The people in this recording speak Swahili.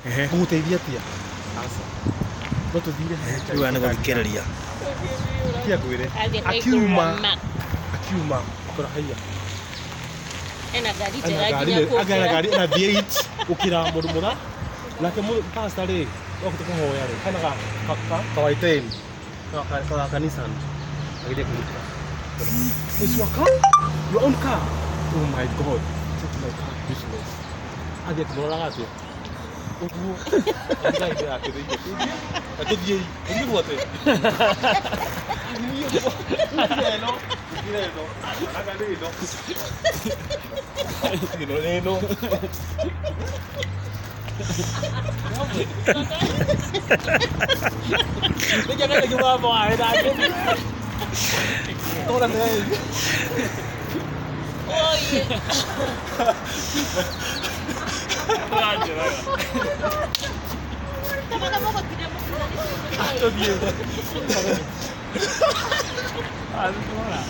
Ngũgũteithia atĩa? Aca. No tũthire Rĩu aya nĩ gũthikĩrĩria. Kia ngwĩre. Akiuma kũrahaiya. Ena ngari njega nginya kũngĩra. Agana ngari na V8 gũkĩra mũndũ mũna. Nake pastor rĩ, no kũhoya rĩ. Kana kawaiteni. Kanisa. Agĩthiĩ kũmũtira. Is your car? Your own car? Oh my God. Take my car business. Agĩthiĩ kũmũroraga atĩa? Ũguo. Agĩthiĩ yake thĩinĩ. Atũthiĩ. Ũguo atĩ. Neno. Neno. Aga neno. Neno. Jangan lagi apa ada aja. Orang lain. Oh iya. Tama-tama pag ginamot mo na Ito dia. Ano mo na?